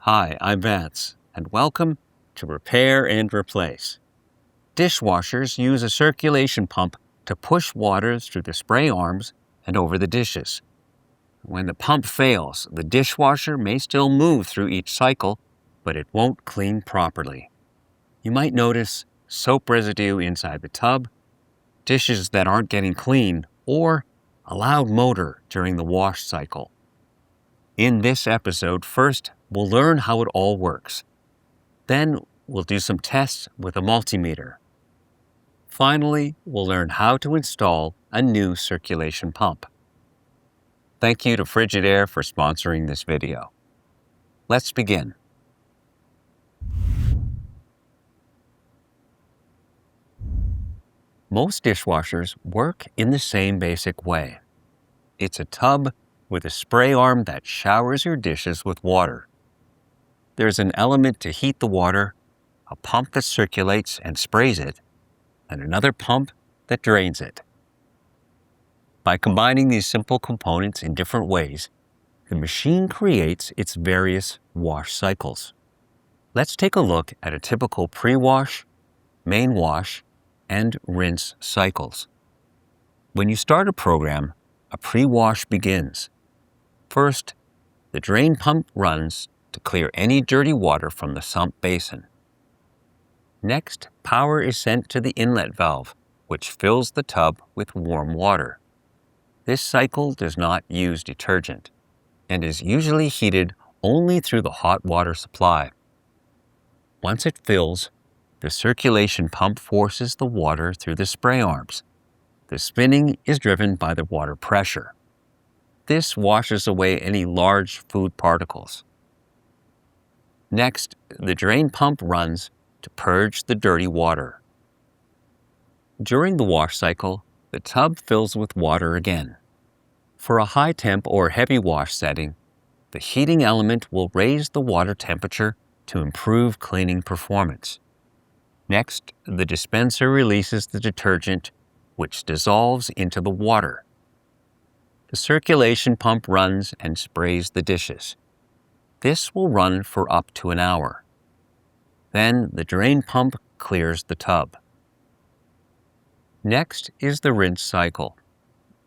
Hi, I'm Vance, and welcome to Repair and Replace. Dishwashers use a circulation pump to push water through the spray arms and over the dishes. When the pump fails, the dishwasher may still move through each cycle, but it won't clean properly. You might notice soap residue inside the tub, dishes that aren't getting clean, or a loud motor during the wash cycle. In this episode, first, we'll learn how it all works. Then, we'll do some tests with a multimeter. Finally, we'll learn how to install a new circulation pump. Thank you to Frigidaire for sponsoring this video. Let's begin. Most dishwashers work in the same basic way. It's a tub with a spray arm that showers your dishes with water. There's an element to heat the water, a pump that circulates and sprays it, and another pump that drains it. By combining these simple components in different ways, the machine creates its various wash cycles. Let's take a look at a typical pre-wash, main wash, and rinse cycles. When you start a program, a pre-wash begins. First, the drain pump runs to clear any dirty water from the sump basin. Next, power is sent to the inlet valve, which fills the tub with warm water. This cycle does not use detergent and is usually heated only through the hot water supply. Once it fills, the circulation pump forces the water through the spray arms. The spinning is driven by the water pressure. This washes away any large food particles. Next, the drain pump runs to purge the dirty water. During the wash cycle, the tub fills with water again. For a high temp or heavy wash setting, the heating element will raise the water temperature to improve cleaning performance. Next, the dispenser releases the detergent, which dissolves into the water. The circulation pump runs and sprays the dishes. This will run for up to an hour. Then the drain pump clears the tub. Next is the rinse cycle.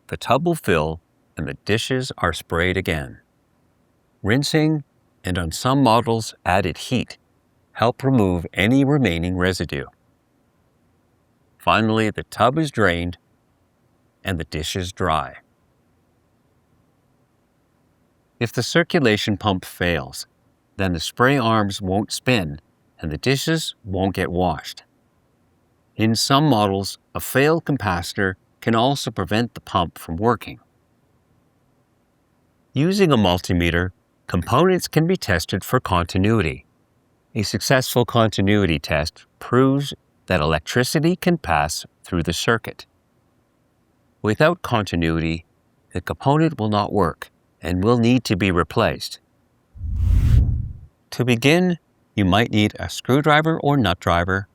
The tub will fill and the dishes are sprayed again. Rinsing, and on some models added heat, help remove any remaining residue. Finally, the tub is drained and the dishes dry. If the circulation pump fails, then the spray arms won't spin and the dishes won't get washed. In some models, a failed capacitor can also prevent the pump from working. Using a multimeter, components can be tested for continuity. A successful continuity test proves that electricity can pass through the circuit. Without continuity, the component will not work and will need to be replaced. To begin, you might need a screwdriver or nut driver,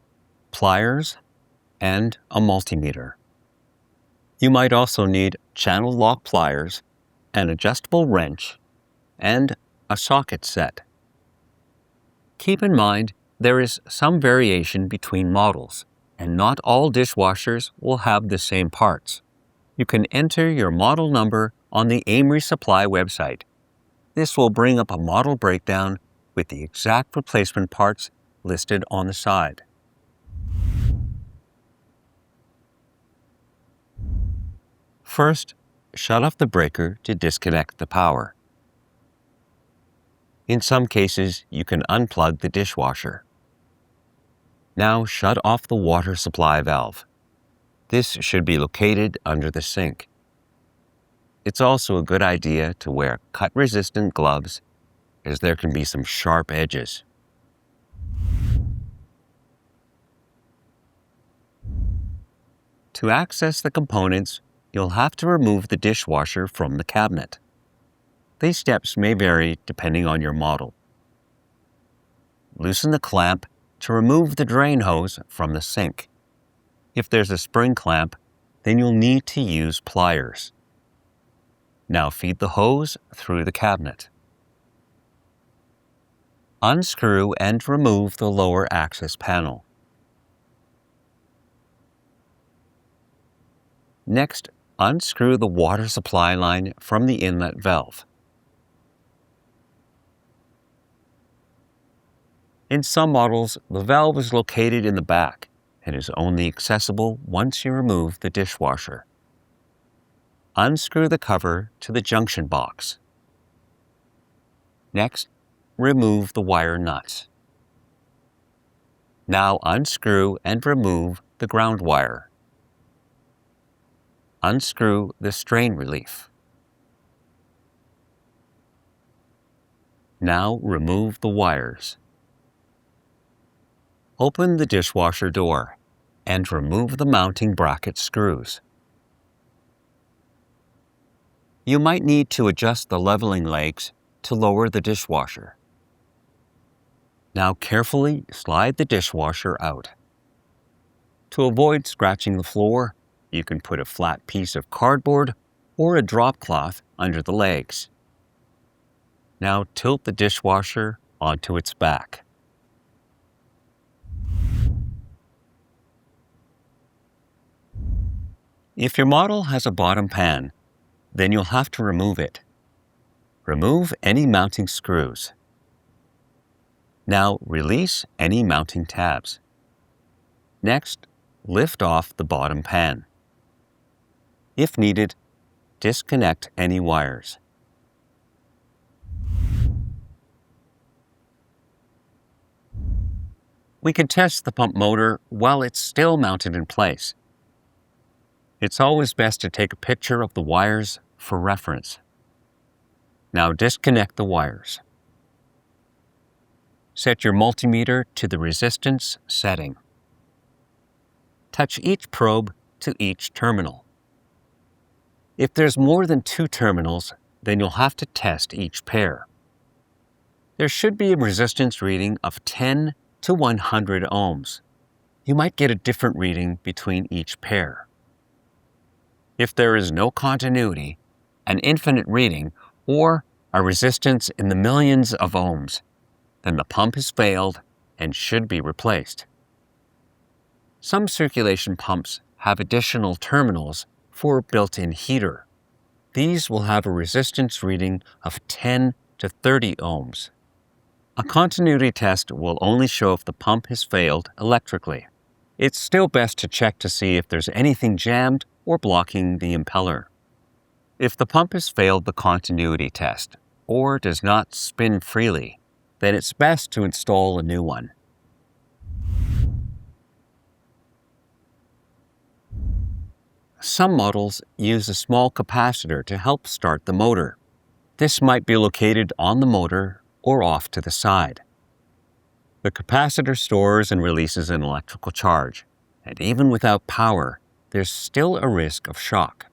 pliers, and a multimeter. You might also need channel lock pliers, an adjustable wrench, and a socket set. Keep in mind, there is some variation between models, and not all dishwashers will have the same parts. You can enter your model number on the AMRE Supply website. This will bring up a model breakdown with the exact replacement parts listed on the side. First, shut off the breaker to disconnect the power. In some cases, you can unplug the dishwasher. Now shut off the water supply valve. This should be located under the sink. It's also a good idea to wear cut-resistant gloves, as there can be some sharp edges. To access the components, you'll have to remove the dishwasher from the cabinet. These steps may vary depending on your model. Loosen the clamp to remove the drain hose from the sink. If there's a spring clamp, then you'll need to use pliers. Now feed the hose through the cabinet. Unscrew and remove the lower access panel. Next, unscrew the water supply line from the inlet valve. In some models, the valve is located in the back and is only accessible once you remove the dishwasher. Unscrew the cover to the junction box. Next, remove the wire nuts. Now unscrew and remove the ground wire. Unscrew the strain relief. Now remove the wires. Open the dishwasher door and remove the mounting bracket screws. You might need to adjust the leveling legs to lower the dishwasher. Now carefully slide the dishwasher out. To avoid scratching the floor, you can put a flat piece of cardboard or a drop cloth under the legs. Now tilt the dishwasher onto its back. If your model has a bottom pan, then you'll have to remove it. Remove any mounting screws. Now release any mounting tabs. Next, lift off the bottom pan. If needed, disconnect any wires. We can test the pump motor while it's still mounted in place. It's always best to take a picture of the wires for reference. Now disconnect the wires. Set your multimeter to the resistance setting. Touch each probe to each terminal. If there's more than 2 terminals, then you'll have to test each pair. There should be a resistance reading of 10 to 100 ohms. You might get a different reading between each pair. If there is no continuity, an infinite reading, or a resistance in the millions of ohms, then the pump has failed and should be replaced. Some circulation pumps have additional terminals for a built-in heater. These will have a resistance reading of 10 to 30 ohms. A continuity test will only show if the pump has failed electrically. It's still best to check to see if there's anything jammed or blocking the impeller. If the pump has failed the continuity test or does not spin freely, then it's best to install a new one. Some models use a small capacitor to help start the motor. This might be located on the motor or off to the side. The capacitor stores and releases an electrical charge, and even without power, there's still a risk of shock.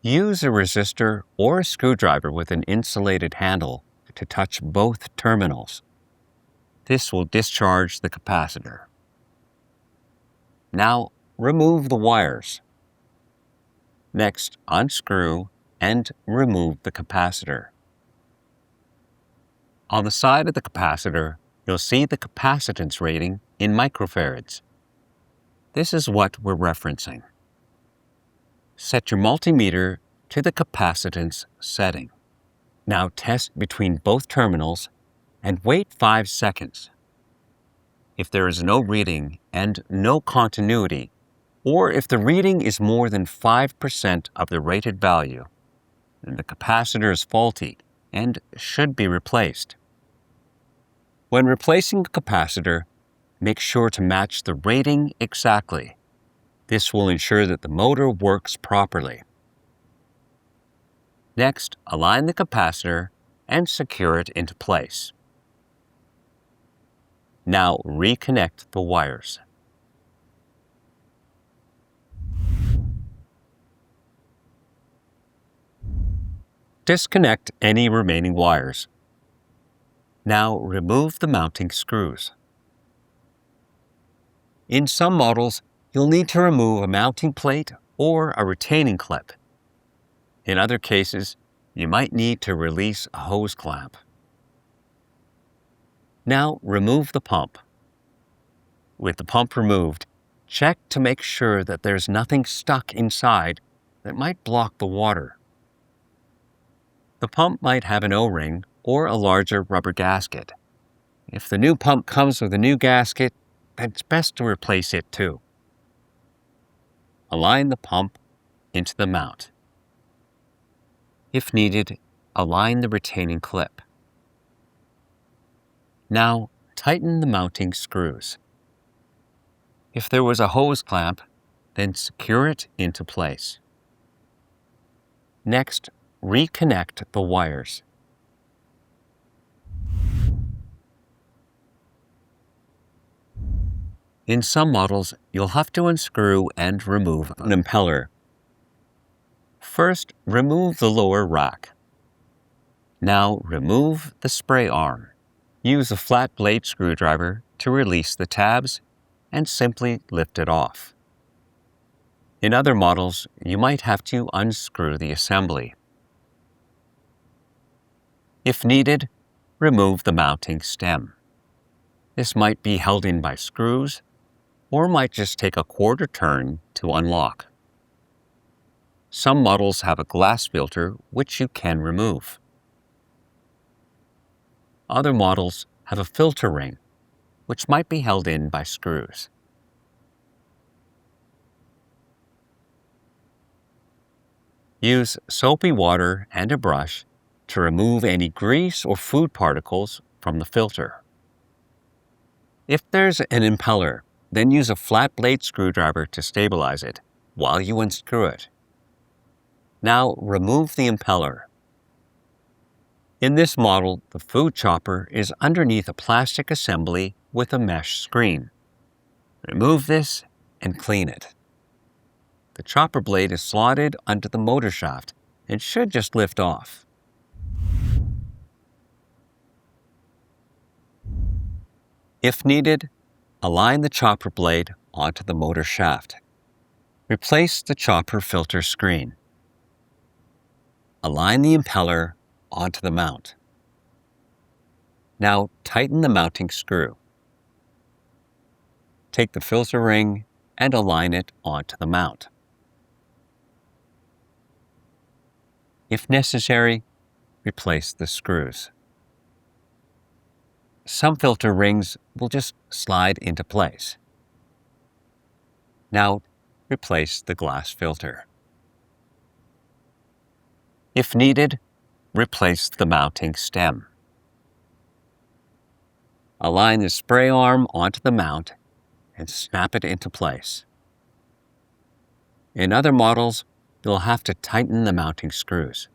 Use a resistor or a screwdriver with an insulated handle to touch both terminals. This will discharge the capacitor. Now, remove the wires. Next, unscrew and remove the capacitor. On the side of the capacitor, you'll see the capacitance rating in microfarads. This is what we're referencing. Set your multimeter to the capacitance setting. Now test between both terminals and wait 5 seconds. If there is no reading and no continuity, or if the reading is more than 5% of the rated value, then the capacitor is faulty and should be replaced. When replacing a capacitor, make sure to match the rating exactly. This will ensure that the motor works properly. Next, align the capacitor and secure it into place. Now reconnect the wires. Disconnect any remaining wires. Now remove the mounting screws. In some models, you'll need to remove a mounting plate or a retaining clip. In other cases, you might need to release a hose clamp. Now remove the pump. With the pump removed, check to make sure that there's nothing stuck inside that might block the water. The pump might have an O-ring or a larger rubber gasket. If the new pump comes with a new gasket, then it's best to replace it too. Align the pump into the mount. If needed, align the retaining clip. Now, tighten the mounting screws. If there was a hose clamp, then secure it into place. Next, reconnect the wires. In some models, you'll have to unscrew and remove an impeller. First, remove the lower rack. Now, remove the spray arm. Use a flat blade screwdriver to release the tabs and simply lift it off. In other models, you might have to unscrew the assembly. If needed, remove the mounting stem. This might be held in by screws or might just take a quarter turn to unlock. Some models have a glass filter which you can remove. Other models have a filter ring, which might be held in by screws. Use soapy water and a brush to remove any grease or food particles from the filter. If there's an impeller, then use a flat blade screwdriver to stabilize it while you unscrew it. Now remove the impeller. In this model, the food chopper is underneath a plastic assembly with a mesh screen. Remove this and clean it. The chopper blade is slotted under the motor shaft and should just lift off. If needed, align the chopper blade onto the motor shaft. Replace the chopper filter screen. Align the impeller onto the mount. Now tighten the mounting screw. Take the filter ring and align it onto the mount. If necessary, replace the screws. Some filter rings will just slide into place. Now, replace the glass filter. If needed, replace the mounting stem. Align the spray arm onto the mount and snap it into place. In other models, you'll have to tighten the mounting screws.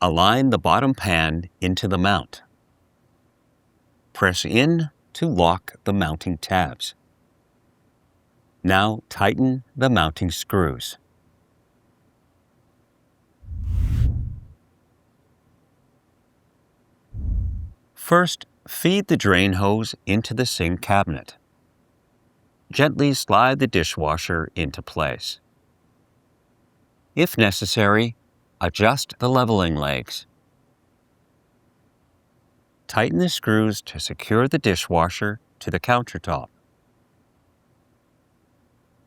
Align the bottom pan into the mount. Press in to lock the mounting tabs. Now tighten the mounting screws. First, feed the drain hose into the sink cabinet. Gently slide the dishwasher into place. If necessary, adjust the leveling legs. Tighten the screws to secure the dishwasher to the countertop.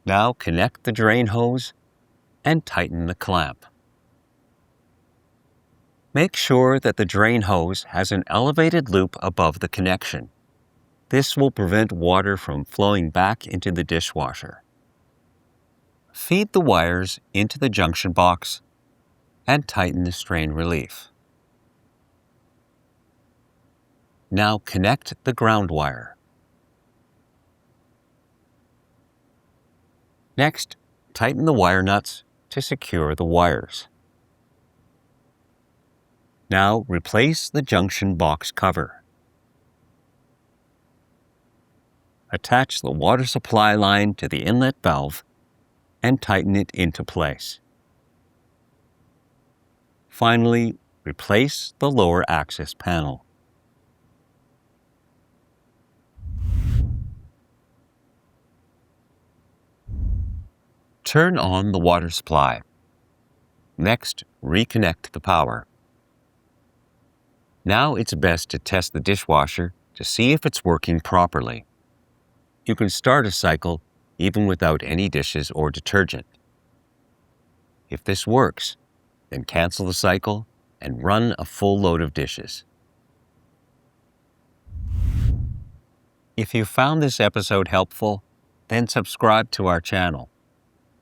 Now connect the drain hose and tighten the clamp. Make sure that the drain hose has an elevated loop above the connection. This will prevent water from flowing back into the dishwasher. Feed the wires into the junction box and tighten the strain relief. Now connect the ground wire. Next, tighten the wire nuts to secure the wires. Now replace the junction box cover. Attach the water supply line to the inlet valve and tighten it into place. Finally, replace the lower access panel. Turn on the water supply. Next, reconnect the power. Now it's best to test the dishwasher to see if it's working properly. You can start a cycle even without any dishes or detergent. If this works, then cancel the cycle and run a full load of dishes. If you found this episode helpful, then subscribe to our channel.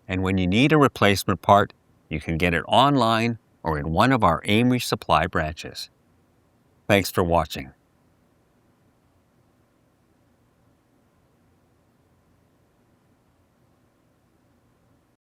And when you need a replacement part, you can get it online or in one of our AMRE Supply branches. Thanks for watching.